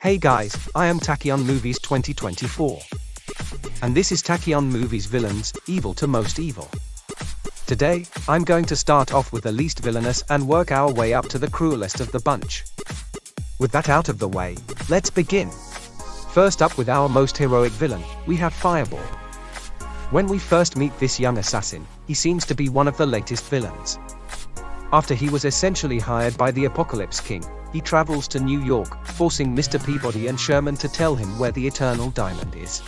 Hey guys, I am Tachyon Movies 2024. And this is Tachyon Movies Villains, Evil to Most Evil. Today, I'm going to start off with the least villainous and work our way up to the cruelest of the bunch. With that out of the way, let's begin. First up with our most heroic villain, we have Fireball. When we first meet this young assassin, he seems to be one of the latest villains. After he was essentially hired by the Apocalypse King, he travels to New York, forcing Mr. Peabody and Sherman to tell him where the Eternal Diamond is.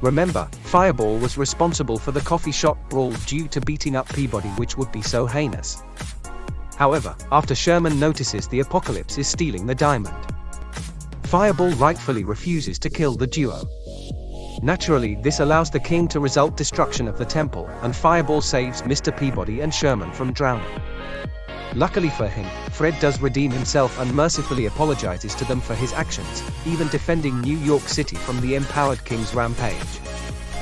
Remember, Fireball was responsible for the coffee shop brawl due to beating up Peabody, which would be so heinous. However, after Sherman notices the Apocalypse is stealing the diamond, Fireball rightfully refuses to kill the duo. Naturally, this allows the king to result destruction of the temple, and Fireball saves Mr. Peabody and Sherman from drowning. Luckily for him, Fred does redeem himself and mercifully apologizes to them for his actions, even defending New York City from the empowered king's rampage.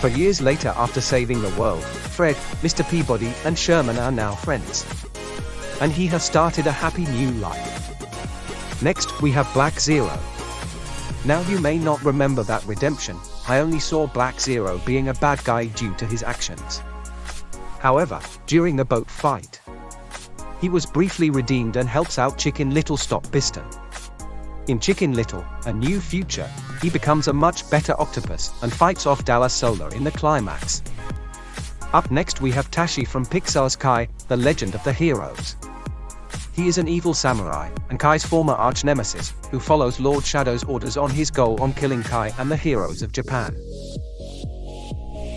For years later, after saving the world, Fred, Mr. Peabody, and Sherman are now friends. And he has started a happy new life. Next, we have Black Zero. Now you may not remember that redemption. I only saw Black Zero being a bad guy due to his actions. However, during the boat fight, he was briefly redeemed and helps out Chicken Little stop Piston. In Chicken Little, A New Future, he becomes a much better octopus and fights off Dallas Solar in the climax. Up next we have Tashi from Pixar's Kai, the Legend of the Heroes. He is an evil samurai, and Kai's former arch-nemesis, who follows Lord Shadow's orders on his goal on killing Kai and the heroes of Japan.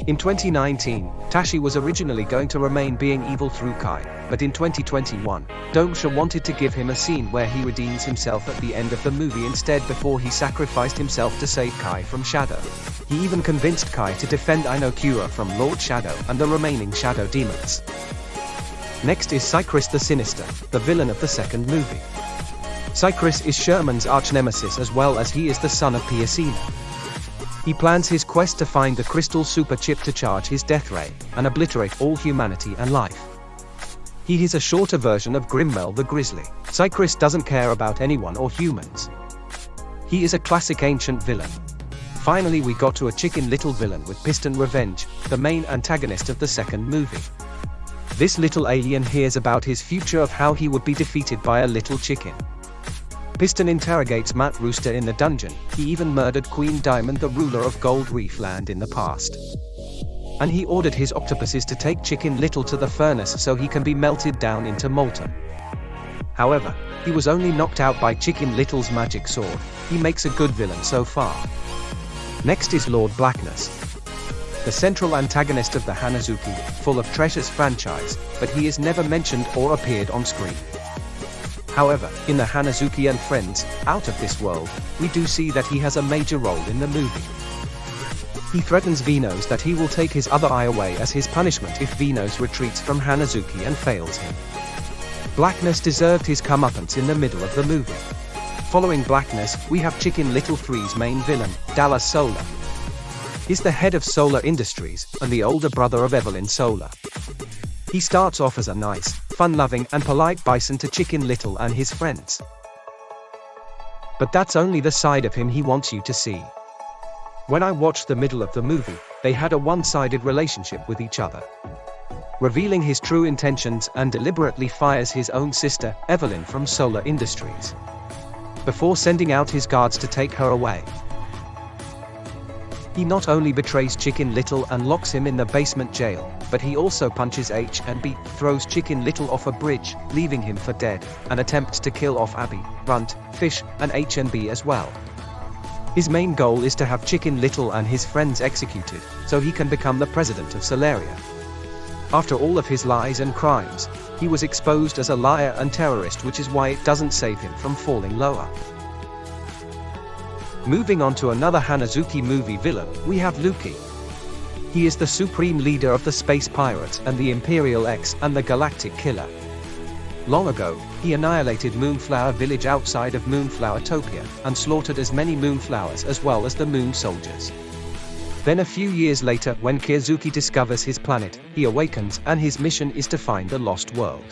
In 2019, Tashi was originally going to remain being evil through Kai, but in 2021, Domsha wanted to give him a scene where he redeems himself at the end of the movie instead before he sacrificed himself to save Kai from Shadow. He even convinced Kai to defend Inokura from Lord Shadow and the remaining Shadow demons. Next is Cycris the Sinister, the villain of the second movie. Cycris is Sherman's arch-nemesis as well as he is the son of Piacina. He plans his quest to find the crystal super chip to charge his death ray, and obliterate all humanity and life. He is a shorter version of Grimmel the Grizzly. Cycris doesn't care about anyone or humans. He is a classic ancient villain. Finally we got to a Chicken Little villain with Piston Revenge, the main antagonist of the second movie. This little alien hears about his future of how he would be defeated by a little chicken. Piston interrogates Matt Rooster in the dungeon. He even murdered Queen Diamond, the ruler of Gold Reef Land, in the past. And he ordered his octopuses to take Chicken Little to the furnace so he can be melted down into molten. However, he was only knocked out by Chicken Little's magic sword. He makes a good villain so far. Next is Lord Blackness, the central antagonist of the Hanazuki, full of treasures franchise, but he is never mentioned or appeared on screen. However, in the Hanazuki and Friends, Out of This World, we do see that he has a major role in the movie. He threatens Venos that he will take his other eye away as his punishment if Venos retreats from Hanazuki and fails him. Blackness deserved his comeuppance in the middle of the movie. Following Blackness, we have Chicken Little 3's main villain, Dallas Solar. He's the head of Solar Industries, and the older brother of Evelyn Solar. He starts off as a nice, fun-loving, and polite bison to Chicken Little and his friends. But that's only the side of him he wants you to see. When I watched the middle of the movie, they had a one-sided relationship with each other. Revealing his true intentions and deliberately fires his own sister, Evelyn, from Solar Industries, before sending out his guards to take her away. He not only betrays Chicken Little and locks him in the basement jail, but he also punches H and B, throws Chicken Little off a bridge, leaving him for dead, and attempts to kill off Abby, Runt, Fish, and H and B as well. His main goal is to have Chicken Little and his friends executed, so he can become the president of Solaria. After all of his lies and crimes, he was exposed as a liar and terrorist, which is why it doesn't save him from falling lower. Moving on to another Hanazuki movie villain, we have Luki. He is the supreme leader of the Space Pirates and the Imperial X and the Galactic Killer. Long ago, he annihilated Moonflower Village outside of Moonflowertopia, and slaughtered as many Moonflowers as well as the Moon Soldiers. Then a few years later, when Kiyozuki discovers his planet, he awakens, and his mission is to find the lost world.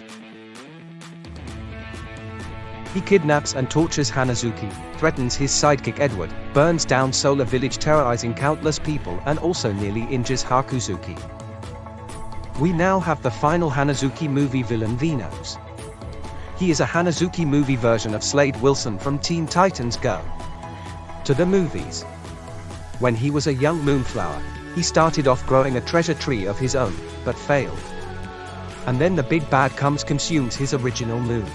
He kidnaps and tortures Hanazuki, threatens his sidekick Edward, burns down Solar Village terrorizing countless people and also nearly injures Hakuzuki. We now have the final Hanazuki movie villain Venos. He is a Hanazuki movie version of Slade Wilson from Teen Titans Go! To the movies. When he was a young moonflower, he started off growing a treasure tree of his own, but failed. And then the big bad consumes his original moon.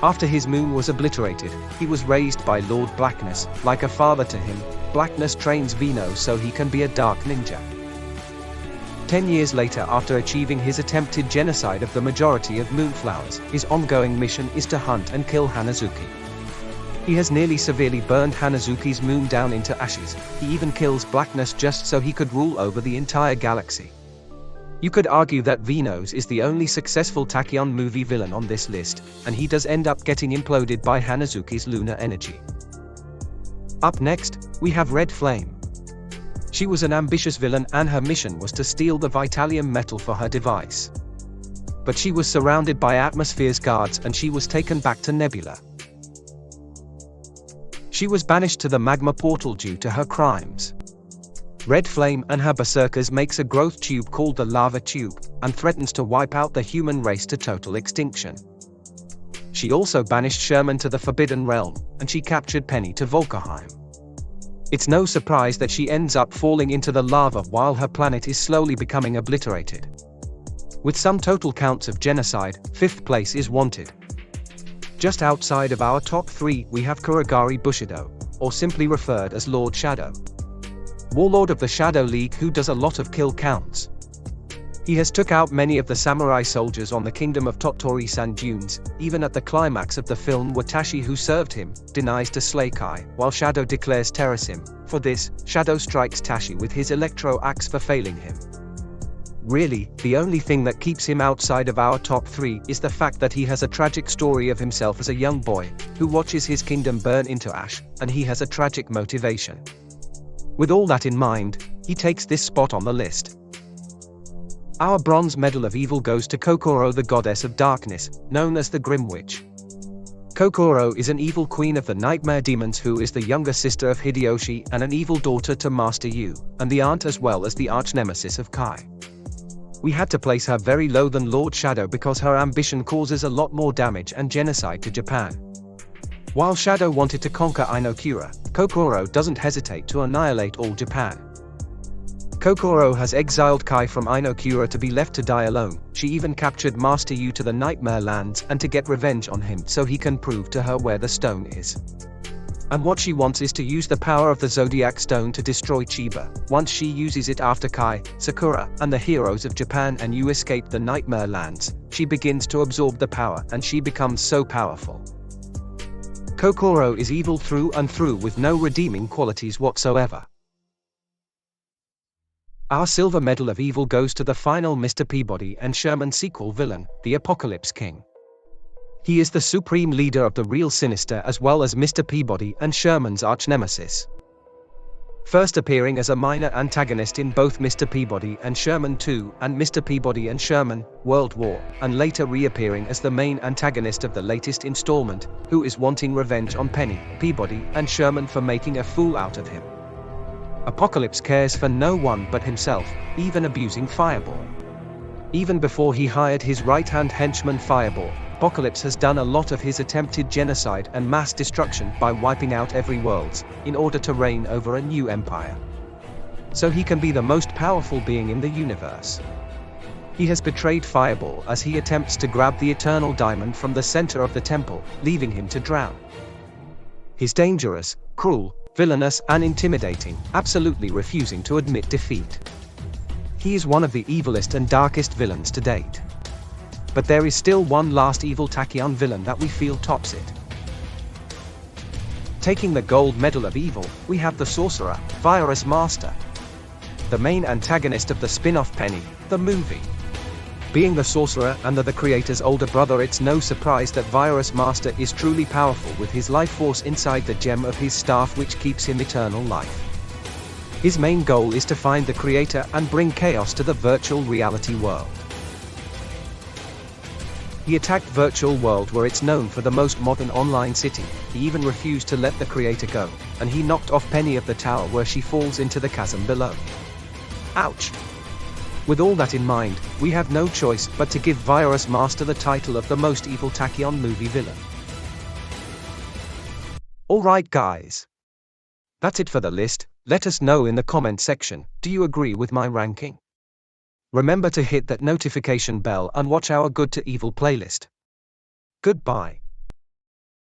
After his moon was obliterated, he was raised by Lord Blackness, like a father to him. Blackness trains Venos so he can be a dark ninja. 10 years later, after achieving his attempted genocide of the majority of moonflowers, his ongoing mission is to hunt and kill Hanazuki. He has nearly severely burned Hanazuki's moon down into ashes. He even kills Blackness just so he could rule over the entire galaxy. You could argue that Venos is the only successful Tachyon movie villain on this list, and he does end up getting imploded by Hanazuki's lunar energy. Up next, we have Red Flame. She was an ambitious villain and her mission was to steal the Vitalium metal for her device. But she was surrounded by Atmosphere's guards and she was taken back to Nebula. She was banished to the magma portal due to her crimes. Red Flame and her berserkers makes a growth tube called the Lava Tube, and threatens to wipe out the human race to total extinction. She also banished Sherman to the Forbidden Realm, and she captured Penny to Volkerheim. It's no surprise that she ends up falling into the lava while her planet is slowly becoming obliterated. With some total counts of genocide, 5th place is Wanted. Just outside of our top 3 we have Kurogari Bushido, or simply referred as Lord Shadow. Warlord of the Shadow League who does a lot of kill counts. He has took out many of the samurai soldiers on the kingdom of Tottori-san Dunes. Even at the climax of the film Watashi who served him, denies to slay Kai, while Shadow declares terrorism. For this, Shadow strikes Tashi with his electro axe for failing him. Really, the only thing that keeps him outside of our top 3 is the fact that he has a tragic story of himself as a young boy, who watches his kingdom burn into ash, and he has a tragic motivation. With all that in mind, he takes this spot on the list. Our bronze medal of evil goes to Kokoro, the goddess of darkness, known as the Grim Witch. Kokoro is an evil queen of the nightmare demons who is the younger sister of Hideyoshi and an evil daughter to Master Yu, and the aunt as well as the arch-nemesis of Kai. We had to place her very low than Lord Shadow because her ambition causes a lot more damage and genocide to Japan. While Shadow wanted to conquer Ainokura, Kokoro doesn't hesitate to annihilate all Japan. Kokoro has exiled Kai from Ainokura to be left to die alone. She even captured Master Yu to the Nightmare Lands and to get revenge on him so he can prove to her where the stone is. And what she wants is to use the power of the Zodiac Stone to destroy Chiba. Once she uses it after Kai, Sakura, and the heroes of Japan and Yu escape the Nightmare Lands, she begins to absorb the power and she becomes so powerful. Kokoro is evil through and through with no redeeming qualities whatsoever. Our silver medal of evil goes to the final Mr. Peabody and Sherman sequel villain, the Apocalypse King. He is the supreme leader of the real Sinister as well as Mr. Peabody and Sherman's arch-nemesis. First appearing as a minor antagonist in both Mr. Peabody and Sherman 2 and Mr. Peabody and Sherman, World War, and later reappearing as the main antagonist of the latest installment, who is wanting revenge on Penny, Peabody, and Sherman for making a fool out of him. Apocalypse cares for no one but himself, even abusing Fireball. Even before he hired his right-hand henchman Fireball, Apocalypse has done a lot of his attempted genocide and mass destruction by wiping out every world, in order to reign over a new empire. So he can be the most powerful being in the universe. He has betrayed Fireball as he attempts to grab the Eternal Diamond from the center of the temple, leaving him to drown. He's dangerous, cruel, villainous and intimidating, absolutely refusing to admit defeat. He is one of the evilest and darkest villains to date. But there is still one last evil Tachyon villain that we feel tops it. Taking the gold medal of evil, we have the sorcerer, Virus Master. The main antagonist of the spin-off Penny, the movie. Being the sorcerer and the creator's older brother, it's no surprise that Virus Master is truly powerful with his life force inside the gem of his staff which keeps him eternal life. His main goal is to find the creator and bring chaos to the virtual reality world. He attacked Virtual World where it's known for the most modern online city, he even refused to let the creator go, and he knocked off Penny of the tower where she falls into the chasm below. Ouch! With all that in mind, we have no choice but to give Virus Master the title of the most evil Tachyon movie villain. Alright guys. That's it for the list. Let us know in the comment section, do you agree with my ranking? Remember to hit that notification bell and watch our Good to Evil playlist. Goodbye.